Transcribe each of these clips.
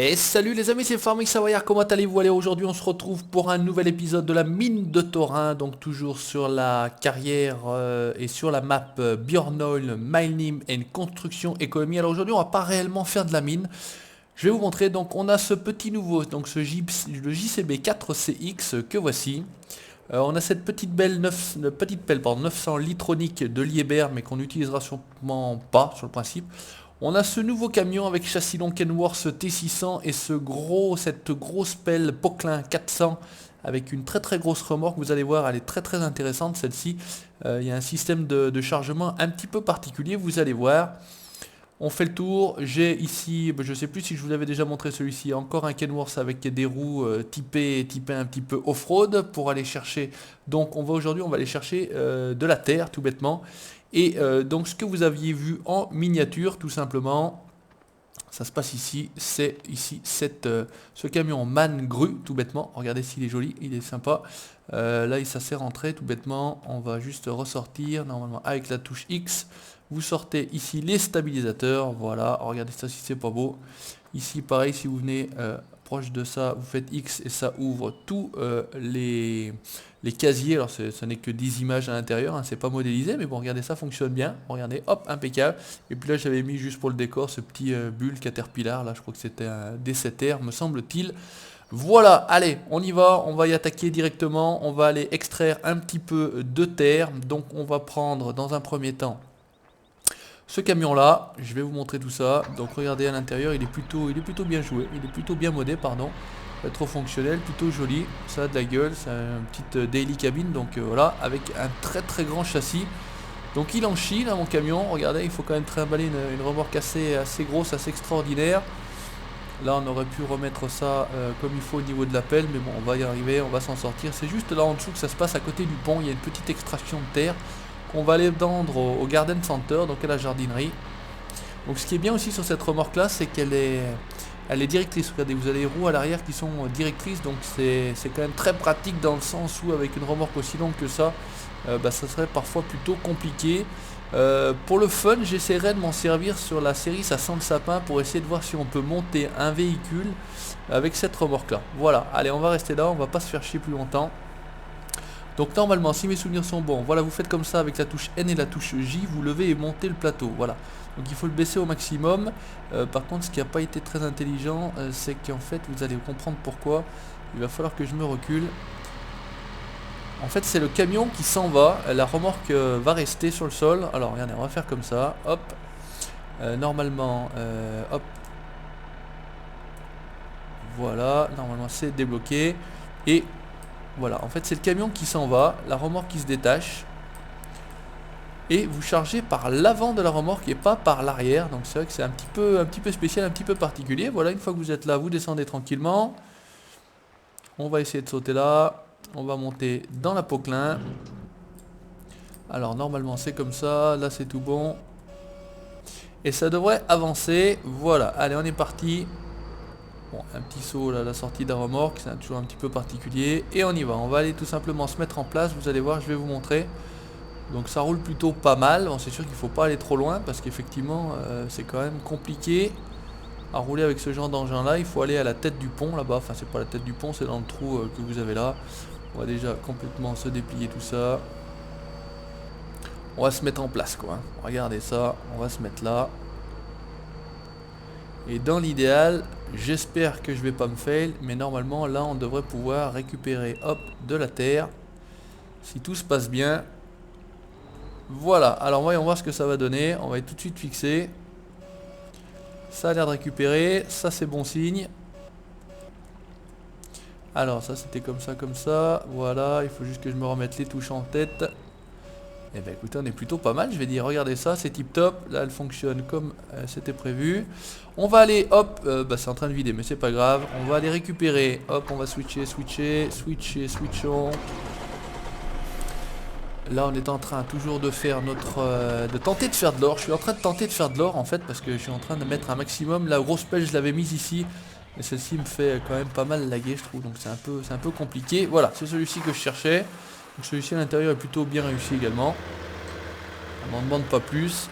Et salut les amis, c'est Farming Savoyard, comment allez-vous? Allez, aujourd'hui on se retrouve pour un nouvel épisode de la mine de Thorin, donc toujours sur la carrière et sur la map Bjornoil, Mining and Construction Économie. Alors aujourd'hui on va pas réellement faire de la mine, je vais vous montrer, donc on a ce petit nouveau, donc le JCB 4CX que voici. On a cette petite pelle 900 litronique de Liebherr mais qu'on n'utilisera sûrement pas sur le principe. On a ce nouveau camion avec châssis long Kenworth T600 et cette grosse pelle Poquelin 400 avec une très grosse remorque. Vous allez voir, elle est très intéressante celle-ci. Il y a un système de chargement un petit peu particulier, vous allez voir. On fait le tour. J'ai ici, je ne sais plus si je vous l'avais déjà montré celui-ci, encore un Kenworth avec des roues typées un petit peu off-road pour aller chercher. Donc aujourd'hui on va aller chercher de la terre tout bêtement. Et donc ce que vous aviez vu en miniature tout simplement, ça se passe ici, c'est ici ce camion Man Grue tout bêtement. Regardez s'il est joli, il est sympa. Là ça s'est rentré tout bêtement, on va juste ressortir normalement avec la touche X. Vous sortez ici les stabilisateurs, voilà, regardez ça si c'est pas beau. Ici pareil, si vous venez proche de ça, vous faites X et ça ouvre tous les casiers. Alors ce n'est que 10 images à l'intérieur, hein, c'est pas modélisé, mais bon regardez ça fonctionne bien. Regardez, hop, impeccable. Et puis là j'avais mis juste pour le décor ce petit bulle Caterpillar, là je crois que c'était un D7R me semble-t-il. Voilà, allez, on y va, on va y attaquer directement, on va aller extraire un petit peu de terre. Donc on va prendre dans un premier temps ce camion là, je vais vous montrer tout ça. Donc regardez à l'intérieur, il est plutôt bien joué, il est plutôt bien modé, pardon. Pas trop fonctionnel, plutôt joli, ça a de la gueule, c'est une petite daily cabine, donc voilà, avec un très grand châssis. Donc il en chie là mon camion, regardez, il faut quand même trimballer une remorque assez grosse, assez extraordinaire. Là on aurait pu remettre ça comme il faut au niveau de la pelle, mais bon on va y arriver, on va s'en sortir. C'est juste là en dessous que ça se passe à côté du pont, il y a une petite extraction de terre qu'on va aller vendre au Garden Center, donc à la jardinerie. Donc ce qui est bien aussi sur cette remorque là, c'est qu'elle est directrice. Regardez, vous avez les roues à l'arrière qui sont directrices, donc c'est quand même très pratique dans le sens où avec une remorque aussi longue que ça, ça serait parfois plutôt compliqué. Pour le fun, j'essaierai de m'en servir sur la série Ça sent le sapin pour essayer de voir si on peut monter un véhicule avec cette remorque là. Voilà, allez on va rester là, on va pas se faire chier plus longtemps. Donc normalement, si mes souvenirs sont bons, voilà, vous faites comme ça avec la touche N et la touche J, vous levez et montez le plateau, voilà. Donc il faut le baisser au maximum. Par contre, ce qui n'a pas été très intelligent, c'est qu'en fait, vous allez comprendre pourquoi. Il va falloir que je me recule. En fait, c'est le camion qui s'en va, la remorque va rester sur le sol. Alors regardez, on va faire comme ça, hop. Normalement, hop. Voilà, normalement c'est débloqué. Et voilà, en fait c'est le camion qui s'en va, la remorque qui se détache. Et vous chargez par l'avant de la remorque et pas par l'arrière. Donc c'est vrai que c'est un petit peu spécial, un petit peu particulier. Voilà, une fois que vous êtes là, vous descendez tranquillement. On va essayer de sauter là. On va monter dans la Poquelin. Alors normalement c'est comme ça, là c'est tout bon. Et ça devrait avancer. Voilà, allez on est parti. Bon, un petit saut là, la sortie d'un remorque, c'est toujours un petit peu particulier. Et on y va, on va aller tout simplement se mettre en place. Vous allez voir, je vais vous montrer. Donc ça roule plutôt pas mal. Bon, c'est sûr qu'il ne faut pas aller trop loin parce qu'effectivement c'est quand même compliqué à rouler avec ce genre d'engin là. Il faut aller à la tête du pont là-bas. Enfin c'est pas la tête du pont, c'est dans le trou que vous avez là. On va déjà complètement se déplier tout ça. On va se mettre en place quoi. Regardez ça, on va se mettre là. Et dans l'idéal, j'espère que je vais pas me fail, mais normalement là on devrait pouvoir récupérer hop de la terre. Si tout se passe bien. Voilà, alors voyons voir ce que ça va donner. On va être tout de suite fixé. Ça a l'air de récupérer, ça c'est bon signe. Alors ça c'était comme ça, voilà, il faut juste que je me remette les touches en tête. Et ben écoutez, on est plutôt pas mal, je vais dire, regardez ça, c'est tip top, là elle fonctionne comme c'était prévu. On va aller, hop, c'est en train de vider mais c'est pas grave, on va aller récupérer, hop, on va switchons. Là on est en train toujours de faire de tenter de faire de l'or. Je suis en train de tenter de faire de l'or en fait parce que je suis en train de mettre un maximum. La grosse pelle je l'avais mise ici. Et celle-ci me fait quand même pas mal laguer je trouve. Donc c'est un peu compliqué. Voilà, c'est celui-ci que je cherchais. Donc celui-ci à l'intérieur est plutôt bien réussi également. On n'en demande pas plus.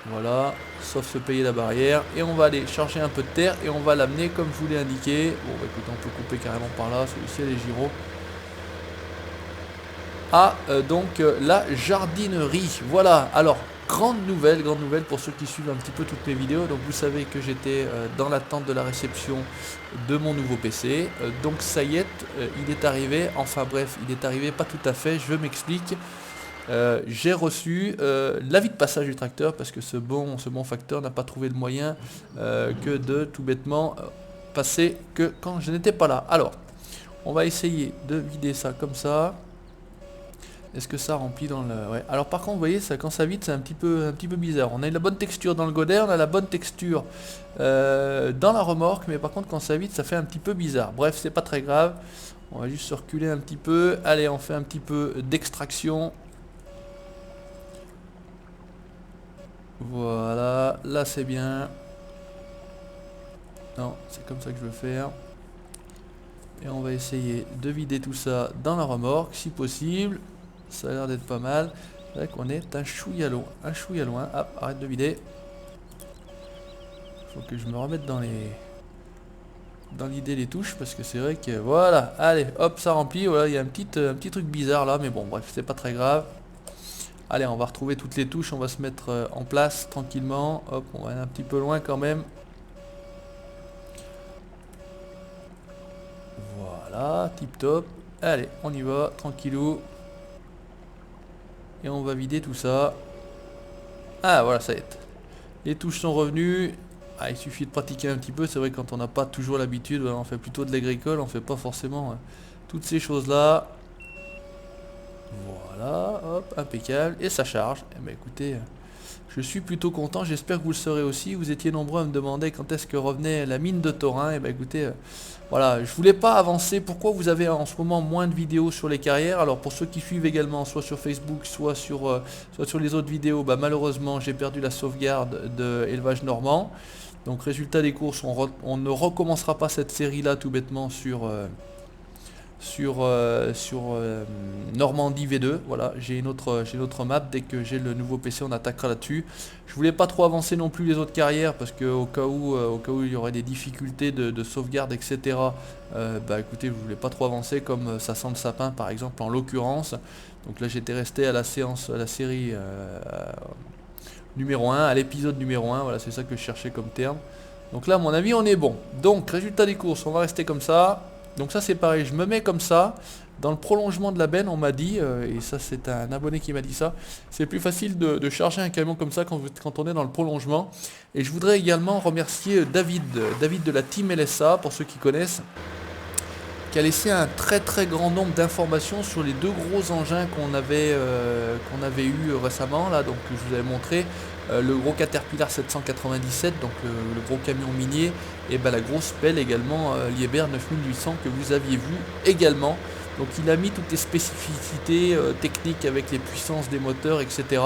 Voilà, sauf se payer la barrière. Et on va aller charger un peu de terre et on va l'amener comme je vous l'ai indiqué. Bon bah écoute, on peut couper carrément par là, celui-ci elle est gyro. À la jardinerie. Voilà, alors grande nouvelle pour ceux qui suivent un petit peu toutes mes vidéos. Donc vous savez que j'étais dans l'attente de la réception de mon nouveau PC. Donc ça y est, il est arrivé. Enfin bref, il est arrivé pas tout à fait, je m'explique. J'ai reçu l'avis de passage du tracteur parce que ce bon facteur n'a pas trouvé le moyen que de tout bêtement passer que quand je n'étais pas là. Alors, on va essayer de vider ça comme ça. Est-ce que ça remplit dans le... Ouais. Alors par contre, vous voyez, ça, quand ça vide, c'est un petit peu bizarre. On a la bonne texture dans le godet, on a la bonne texture dans la remorque, mais par contre, quand ça vide, ça fait un petit peu bizarre. Bref, c'est pas très grave. On va juste se reculer un petit peu. Allez, on fait un petit peu d'extraction. Voilà, là c'est bien. Non, c'est comme ça que je veux faire. Et on va essayer de vider tout ça dans la remorque, si possible. Ça a l'air d'être pas mal. C'est vrai qu'on est un chouïa loin. Un chouïa loin. Hop, arrête de vider. Faut que je me remette dans l'idée des touches parce que c'est vrai que voilà. Allez, hop, ça remplit. Voilà, il y a un petit truc bizarre là, mais bon, bref, c'est pas très grave. Allez, on va retrouver toutes les touches. On va se mettre en place tranquillement. Hop, on va aller un petit peu loin quand même. Voilà, tip top. Allez, on y va, tranquillou. Et on va vider tout ça. Ah voilà, ça y est. Les touches sont revenues. Ah, il suffit de pratiquer un petit peu. C'est vrai que quand on n'a pas toujours l'habitude, voilà, on fait plutôt de l'agricole. On fait pas forcément toutes ces choses là. Voilà, hop, impeccable. Et ça charge. Eh ben écoutez, je suis plutôt content. J'espère que vous le serez aussi. Vous étiez nombreux à me demander quand est-ce que revenait la mine de Thorin. Et ben écoutez, voilà, je voulais pas avancer. Pourquoi vous avez en ce moment moins de vidéos sur les carrières? Alors pour ceux qui suivent également, soit sur Facebook, soit sur les autres vidéos, bah, malheureusement j'ai perdu la sauvegarde de élevage normand. Donc résultat des courses, on ne recommencera pas cette série là tout bêtement sur Normandie V2. Voilà, j'ai une autre map. Dès que j'ai le nouveau PC, on attaquera là-dessus. Je voulais pas trop avancer non plus les autres carrières parce que au cas où il y aurait des difficultés de sauvegarde, etc. Bah écoutez, je voulais pas trop avancer comme ça sent le sapin par exemple en l'occurrence. Donc là j'étais resté à la série numéro 1, à l'épisode numéro 1. Voilà, c'est ça que je cherchais comme terme. Donc là à mon avis on est bon. Donc résultat des courses, on va rester comme ça. Donc ça c'est pareil, je me mets comme ça. Dans le prolongement de la benne, on m'a dit, et ça c'est un abonné qui m'a dit ça, c'est plus facile de charger un camion comme ça quand on est dans le prolongement. Et je voudrais également remercier David de la team LSA, pour ceux qui connaissent, qui a laissé un très grand nombre d'informations sur les deux gros engins qu'on avait eu récemment là. Donc je vous avais montré le gros Caterpillar 797, donc le gros camion minier, et ben la grosse pelle également Liebherr 9800 que vous aviez vu également. Donc il a mis toutes les spécificités techniques avec les puissances des moteurs, etc.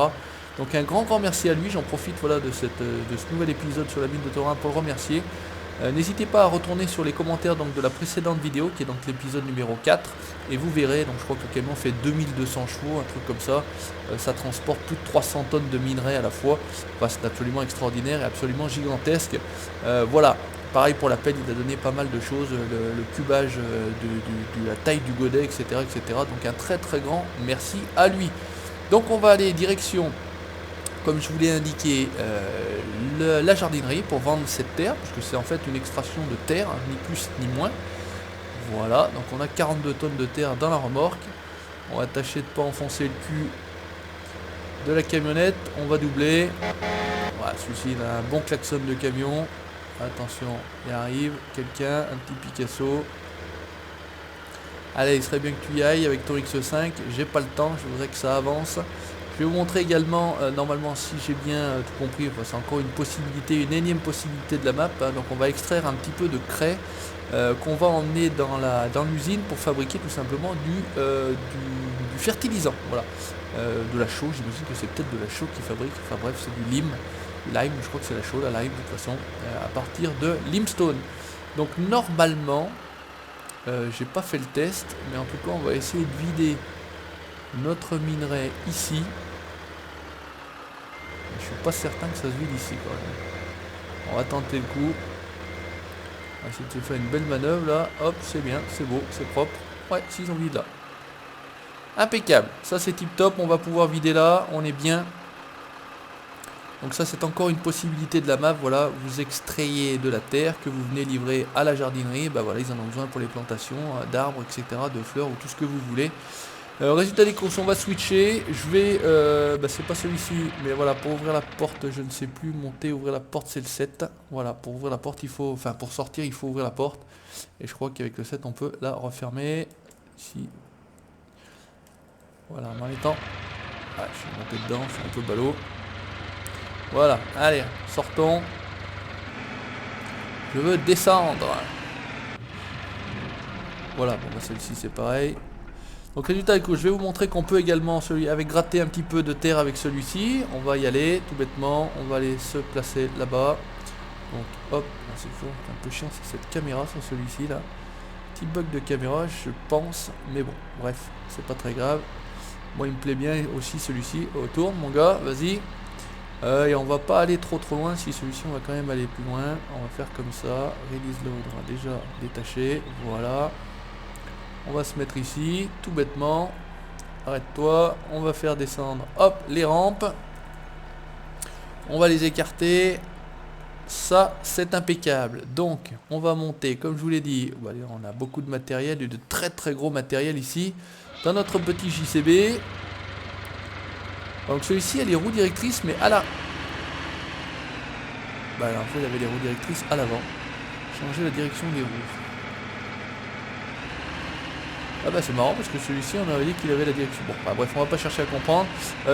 Donc un grand merci à lui. J'en profite voilà de ce nouvel épisode sur la mine de Thorin pour le remercier. N'hésitez pas à retourner sur les commentaires donc, de la précédente vidéo qui est donc l'épisode numéro 4 et vous verrez, donc je crois que le camion fait 2200 chevaux, un truc comme ça. Ça transporte plus de 300 tonnes de minerais à la fois. Enfin, c'est absolument extraordinaire et absolument gigantesque. Voilà, pareil pour la pelle, il a donné pas mal de choses, le cubage de la taille du godet, etc., etc. Donc un très grand merci à lui. Donc on va aller direction, comme je vous l'ai indiqué, la jardinerie pour vendre cette terre, parce que c'est en fait une extraction de terre, ni plus ni moins. Voilà, donc on a 42 tonnes de terre dans la remorque. On va tâcher de ne pas enfoncer le cul de la camionnette. On va doubler. Voilà, celui-ci il a un bon klaxon de camion. Attention, il arrive quelqu'un, un petit Picasso. Allez, il serait bien que tu y ailles avec ton X5. J'ai pas le temps, je voudrais que ça avance. Je vais vous montrer également, normalement si j'ai bien tout compris, enfin, c'est encore une possibilité, une énième possibilité de la map. Hein, donc on va extraire un petit peu de craie qu'on va emmener dans l'usine pour fabriquer tout simplement du fertilisant. Voilà. De la chaux, j'imagine que c'est peut-être de la chaux qui fabrique, enfin bref c'est du lime, je crois que c'est la chaux, la lime de toute façon, à partir de limestone. Donc normalement, j'ai pas fait le test, mais en tout cas on va essayer de vider notre minerai ici. Je suis pas certain que ça se vide ici quand même. On va tenter le coup. On va essayer de faire une belle manœuvre là. Hop, c'est bien, c'est beau, c'est propre. Ouais, si ils ont vidé là. Impeccable. Ça c'est tip top. On va pouvoir vider là. On est bien. Donc ça c'est encore une possibilité de la map. Voilà, vous extrayez de la terre que vous venez livrer à la jardinerie. Bah voilà, ils en ont besoin pour les plantations d'arbres, etc., de fleurs ou tout ce que vous voulez. Résultat des courses, on va switcher. Je vais, c'est pas celui-ci, mais voilà, pour ouvrir la porte, je ne sais plus monter, ouvrir la porte, c'est le 7. Voilà, pour ouvrir la porte, il faut, enfin pour sortir, il faut ouvrir la porte. Et je crois qu'avec le 7, on peut la refermer. Ici. Voilà, en étant. Ah, je suis monté dedans, je suis un peu ballot. Voilà, allez, sortons. Je veux descendre. Voilà, bon, bah, celle-ci, c'est pareil. Donc résultat, je vais vous montrer qu'on peut également avec gratter un petit peu de terre avec celui-ci. On va y aller tout bêtement, on va aller se placer là-bas. Donc hop, c'est un peu chiant c'est cette caméra sur celui-ci là. Petit bug de caméra je pense, mais bon, bref, c'est pas très grave. Moi il me plaît bien aussi celui-ci. Oh, tourne mon gars, vas-y. Et on va pas aller trop loin, si celui-ci on va quand même aller plus loin. On va faire comme ça, release load déjà détaché, voilà. On va se mettre ici, tout bêtement. Arrête-toi, on va faire descendre, hop, les rampes. On va les écarter. Ça, c'est impeccable. Donc, on va monter, comme je vous l'ai dit, on a beaucoup de matériel, et de très très gros matériel ici, dans notre petit JCB. Donc celui-ci a les roues directrices, mais à la... en fait, il avait les roues directrices à l'avant. Changer la direction des roues. Ah bah c'est marrant parce que celui-ci on avait dit qu'il avait la direction. Bon bah bref, on va pas chercher à comprendre.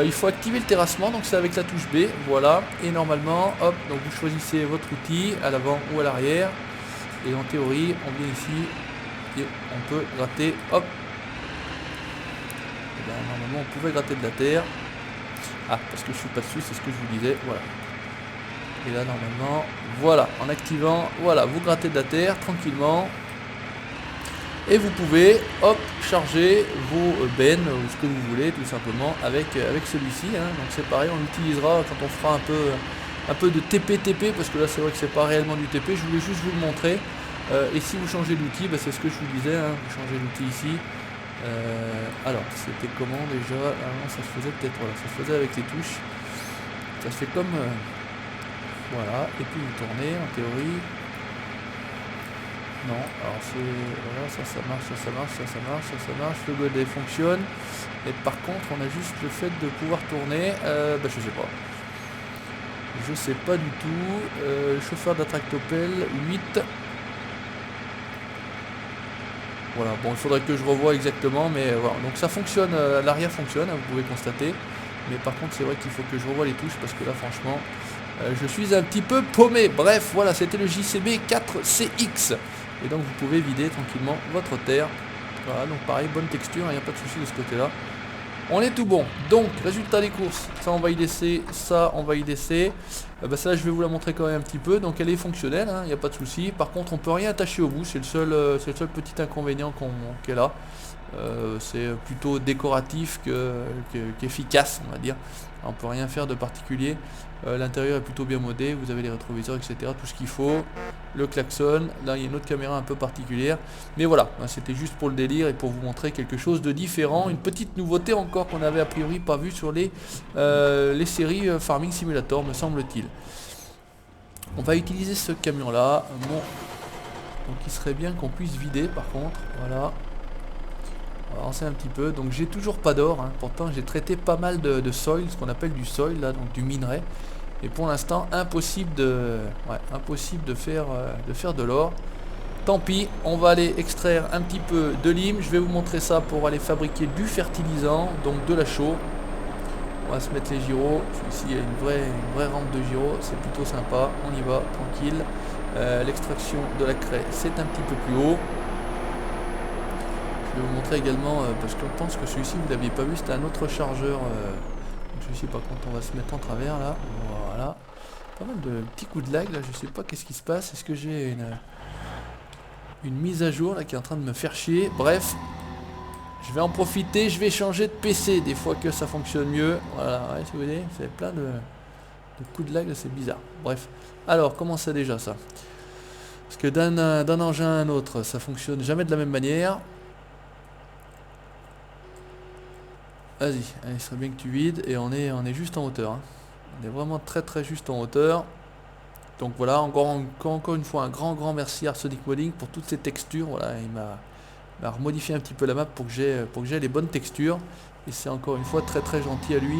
Il faut activer le terrassement, donc c'est avec la touche B, voilà. Et normalement, hop, donc vous choisissez votre outil à l'avant ou à l'arrière. Et en théorie, on vient ici et on peut gratter, hop. Et ben, normalement on pouvait gratter de la terre. Ah, parce que je suis pas dessus, c'est ce que je vous disais, voilà. Et là normalement, voilà, en activant, voilà, vous grattez de la terre tranquillement. Et vous pouvez, hop, charger vos bennes ou ce que vous voulez tout simplement avec celui-ci. Hein. Donc c'est pareil, on l'utilisera quand on fera un peu de TP parce que là c'est vrai que c'est pas réellement du TP. Je voulais juste vous le montrer. Et si vous changez d'outil, bah, c'est ce que je vous disais, hein, vous changez d'outil ici. Alors c'était comment déjà? Non, ça se faisait peut-être, voilà, ça se faisait avec les touches. Ça se fait comme voilà, et puis vous tournez en théorie. Non, alors c'est... Voilà, ça marche, ça marche, ça marche, ça marche, le godet fonctionne. Et par contre, on a juste le fait de pouvoir tourner, je sais pas. Je sais pas du tout. Chauffeur d'attractopelle, 8. Voilà, bon, il faudrait que je revoie exactement, mais voilà. Donc ça fonctionne, l'arrière fonctionne, hein, vous pouvez constater. Mais par contre, c'est vrai qu'il faut que je revoie les touches, parce que là, franchement, je suis un petit peu paumé. Bref, voilà, c'était le JCB 4CX. Et donc vous pouvez vider tranquillement votre terre. Voilà, donc pareil, bonne texture, il n'y a pas de souci de ce côté-là. On est tout bon. Donc, résultat des courses, ça on va y laisser, ça on va y laisser. Ça je vais vous la montrer quand même un petit peu. Donc elle est fonctionnelle, il n'y a pas de souci. Par contre, on peut rien attacher au bout, c'est le seul petit inconvénient qu'elle a. C'est plutôt décoratif qu'efficace, on va dire. On peut rien faire de particulier. L'intérieur est plutôt bien modé, vous avez les rétroviseurs, etc. Tout ce qu'il faut. Le klaxon, là il y a une autre caméra un peu particulière. Mais voilà, c'était juste pour le délire et pour vous montrer quelque chose de différent. Une petite nouveauté encore qu'on avait a priori pas vu sur les séries Farming Simulator, me semble-t-il. On va utiliser ce camion là. Bon. Donc il serait bien qu'on puisse vider par contre. Voilà. On va avancer un petit peu. Donc j'ai toujours pas d'or, hein. Pourtant j'ai traité pas mal de soil, ce qu'on appelle du soil là, donc du minerai. Et pour l'instant impossible de faire de l'or. Tant pis, on va aller extraire un petit peu de lime. Je vais vous montrer ça pour aller fabriquer du fertilisant, donc de la chaux. On va se mettre les gyros. Ici il y a une vraie rampe de gyros, c'est plutôt sympa. On y va tranquille. L'extraction de la craie c'est un petit peu plus haut. Je vais vous montrer également, parce qu'on pense que celui-ci vous l'aviez pas vu, c'était un autre chargeur. Celui-ci par contre on va se mettre en travers là. Voilà. Pas mal de petits coups de lag là, je sais pas qu'est-ce qui se passe. Est-ce que j'ai une mise à jour là qui est en train de me faire chier. Bref. Je vais en profiter, je vais changer de PC des fois que ça fonctionne mieux. Voilà, ouais, si vous voyez, c'est plein Le coup de lag, c'est bizarre. Bref. Alors, comment c'est déjà ça? Parce que d'un engin à un autre, ça fonctionne jamais de la même manière. Vas-y, il serait bien que tu vides. Et on est juste en hauteur. Hein. On est vraiment très juste en hauteur. Donc voilà, encore une fois, un grand merci à Arsonic Modding pour toutes ces textures. Voilà, il m'a remodifié un petit peu la map pour que j'ai les bonnes textures. Et c'est encore une fois très gentil à lui.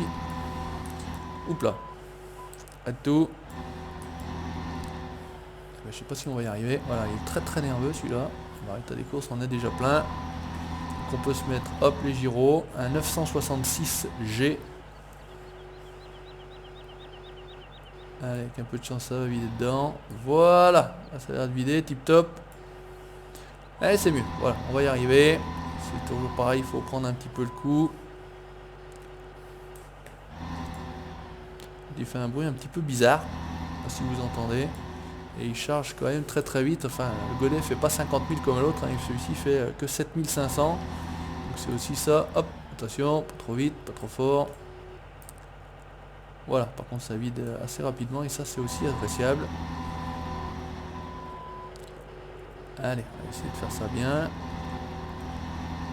Oups là. À tout. Je sais pas si on va y arriver. Voilà, il est très nerveux celui-là. On va arrêter des courses, on est déjà plein. Donc on peut se mettre, hop, les gyros. Un 966G. Allez, avec un peu de chance, ça va vider dedans. Voilà, ça a l'air de vider, tip top. Allez, c'est mieux. Voilà, on va y arriver. C'est toujours pareil, il faut prendre un petit peu le coup. Il fait un bruit un petit peu bizarre. Je sais pas si vous entendez. Et il charge quand même très vite. Enfin, le Godet fait pas 50 000 comme l'autre. Hein. Celui-ci fait que 7500. Donc c'est aussi ça. Hop, attention, pas trop vite, pas trop fort. Voilà, par contre ça vide assez rapidement et ça c'est aussi appréciable. Allez, on va essayer de faire ça bien.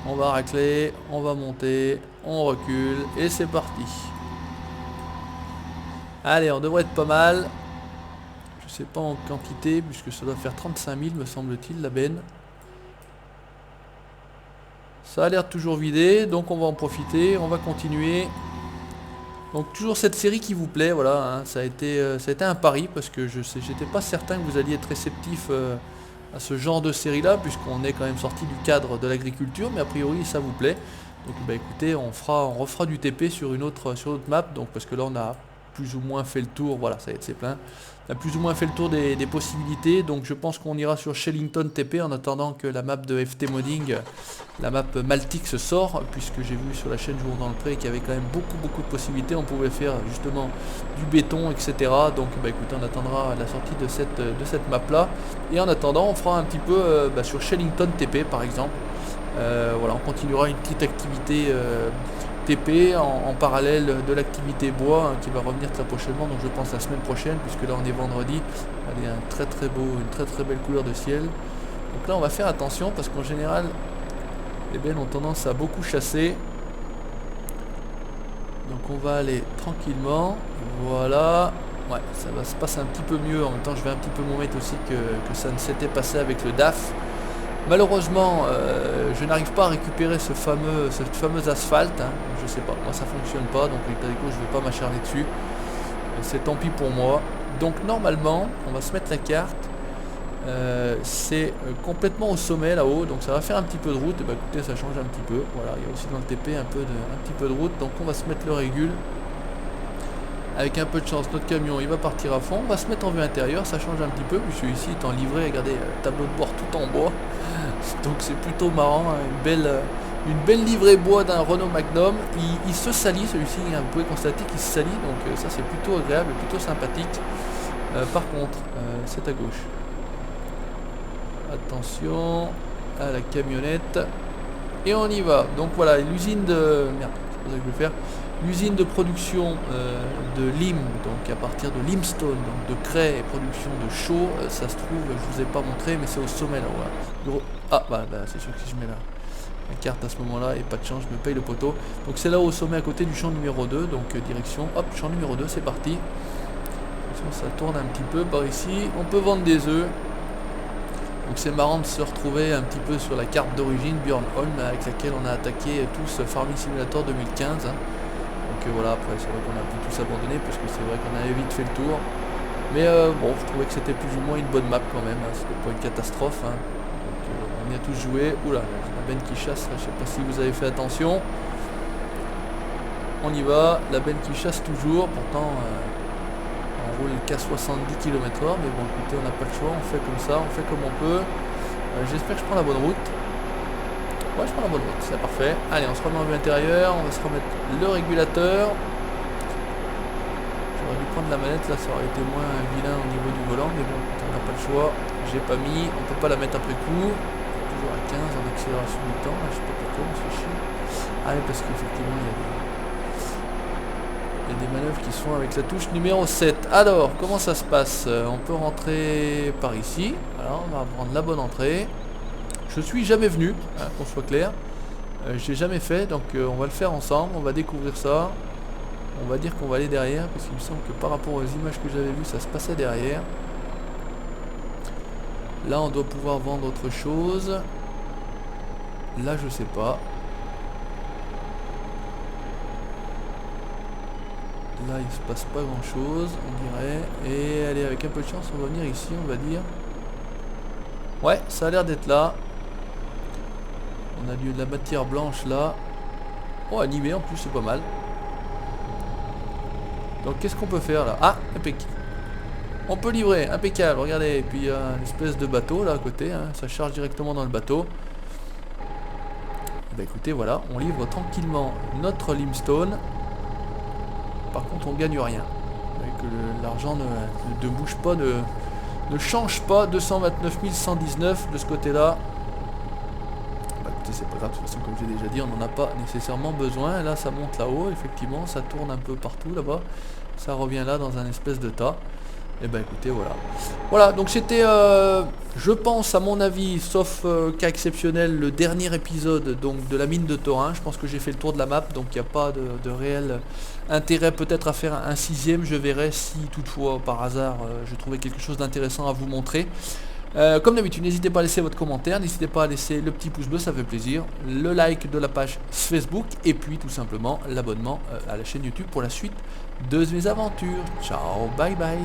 On va racler, on va monter, on recule et c'est parti. Allez, on devrait être pas mal. Je sais pas en quantité puisque ça doit faire 35 000 me semble-t-il la benne. Ça a l'air toujours vidé, donc on va en profiter, on va continuer. Donc toujours cette série qui vous plaît, voilà, hein, ça a été un pari parce que j'étais pas certain que vous alliez être réceptif à ce genre de série là, puisqu'on est quand même sorti du cadre de l'agriculture, mais a priori ça vous plaît. Donc bah écoutez, on refera du TP sur une autre map, donc parce que là on a plus ou moins fait le tour, voilà, ça y est, c'est plein. On a plus ou moins fait le tour des possibilités, donc je pense qu'on ira sur Shellington TP en attendant que la map de FT Modding, la map Maltix sort, puisque j'ai vu sur la chaîne Jour dans le Pré qu'il y avait quand même beaucoup de possibilités, on pouvait faire justement du béton, etc. Donc bah écoutez, on attendra la sortie de cette map là, et en attendant on fera un petit peu sur Shellington TP par exemple. Voilà, on continuera une petite activité TP en parallèle de l'activité bois hein, qui va revenir très prochainement, donc je pense la semaine prochaine, puisque là on est vendredi. Allez, une très belle couleur de ciel. Donc là on va faire attention parce qu'en général les bennes ont tendance à beaucoup chasser. Donc on va aller tranquillement. Voilà. Ouais, ça va se passer un petit peu mieux. En même temps je vais un petit peu m'en mettre aussi que ça ne s'était passé avec le DAF. Malheureusement, je n'arrive pas à récupérer cette fameuse asphalte. Hein. Je sais pas, moi ça fonctionne pas, donc je vais pas m'acharner dessus. C'est tant pis pour moi. Donc normalement, on va se mettre la carte. C'est complètement au sommet là-haut, donc ça va faire un petit peu de route. Et bah écoutez, ça change un petit peu. Voilà, il y a aussi dans le TP un petit peu de route, donc on va se mettre le régule. Avec un peu de chance, notre camion il va partir à fond. On va se mettre en vue intérieure, ça change un petit peu. Puisque ici est en livré, regardez, tableau de bord tout en bois. Donc c'est plutôt marrant, hein, une belle livrée bois d'un Renault Magnum. Il se salit celui-ci, hein, vous pouvez constater qu'il se salit, donc ça c'est plutôt agréable, plutôt sympathique. Par contre, c'est à gauche. Attention à la camionnette. Et on y va. Donc voilà, l'usine de... Merde, c'est pas ça que je vais faire. L'usine de production de lime, donc à partir de limestone, donc de craie et production de chaux, ça se trouve, je vous ai pas montré, mais c'est au sommet là. Voilà. Ah bah c'est sûr que si je mets la carte à ce moment-là, et pas de chance, je me paye le poteau. Donc c'est là au sommet à côté du champ numéro 2, donc direction, hop, champ numéro 2, c'est parti. Ça tourne un petit peu par ici, on peut vendre des œufs. Donc c'est marrant de se retrouver un petit peu sur la carte d'origine Björnholm avec laquelle on a attaqué tous Farming Simulator 2015. Hein. Donc voilà, après c'est vrai qu'on a pu tous abandonner parce que c'est vrai qu'on avait vite fait le tour. Mais bon, je trouvais que c'était plus ou moins une bonne map quand même, hein. C'était pas une catastrophe. Hein. Donc on y a tous joué. Oula, la benne qui chasse, là, je sais pas si vous avez fait attention. On y va, la benne qui chasse toujours, pourtant on roule qu'à 70 km/h, mais bon écoutez, on n'a pas le choix, on fait comme ça, on fait comme on peut. J'espère que je prends la bonne route. Ouais, je prends la bonne route, c'est parfait. Allez, on se remet en vue intérieure, on va se remettre le régulateur. J'aurais dû prendre la manette, là ça aurait été moins vilain au niveau du volant, mais bon, on n'a pas le choix. J'ai pas mis, on peut pas la mettre après coup. Toujours à 15 en accélération du temps, là, je sais pas pourquoi, on se fait chier. Ah oui, parce qu'effectivement il y a des manœuvres qui se font avec la touche numéro 7. Alors, comment ça se passe? On peut rentrer par ici. Alors, on va prendre la bonne entrée. Je suis jamais venu, hein, qu'on soit clair. J'ai jamais fait, donc on va le faire ensemble. On va découvrir ça. On va dire qu'on va aller derrière, parce qu'il me semble que par rapport aux images que j'avais vues, ça se passait derrière. Là, on doit pouvoir vendre autre chose. Là, je sais pas. Là, il se passe pas grand chose, on dirait. Et allez, avec un peu de chance, on va venir ici, on va dire. Ouais, ça a l'air d'être là. On a de la matière blanche là. Oh, animé en plus, c'est pas mal. Donc, qu'est-ce qu'on peut faire là? Ah, impeccable. On peut livrer, impeccable, regardez. Et puis, il y a une espèce de bateau là à côté. Hein, ça charge directement dans le bateau. Bah écoutez, voilà, on livre tranquillement notre limestone. Par contre, on gagne rien. Vous voyez que l'argent ne bouge pas, ne change pas. 229 119 de ce côté-là. Bah écoutez, c'est pas grave, de toute façon, comme j'ai déjà dit, on n'en a pas nécessairement besoin. Là, ça monte là-haut, effectivement, ça tourne un peu partout là-bas. Ça revient là dans un espèce de tas. Et ben écoutez, voilà. Voilà, donc c'était, je pense, à mon avis, sauf cas exceptionnel, le dernier épisode donc de la mine de Thorin. Je pense que j'ai fait le tour de la map, donc il n'y a pas de réel intérêt peut-être à faire un sixième. Je verrai si toutefois, par hasard, je trouvais quelque chose d'intéressant à vous montrer. Comme d'habitude, n'hésitez pas à laisser votre commentaire, n'hésitez pas à laisser le petit pouce bleu, ça fait plaisir, le like de la page Facebook et puis tout simplement l'abonnement à la chaîne YouTube pour la suite de mes aventures. Ciao, bye bye.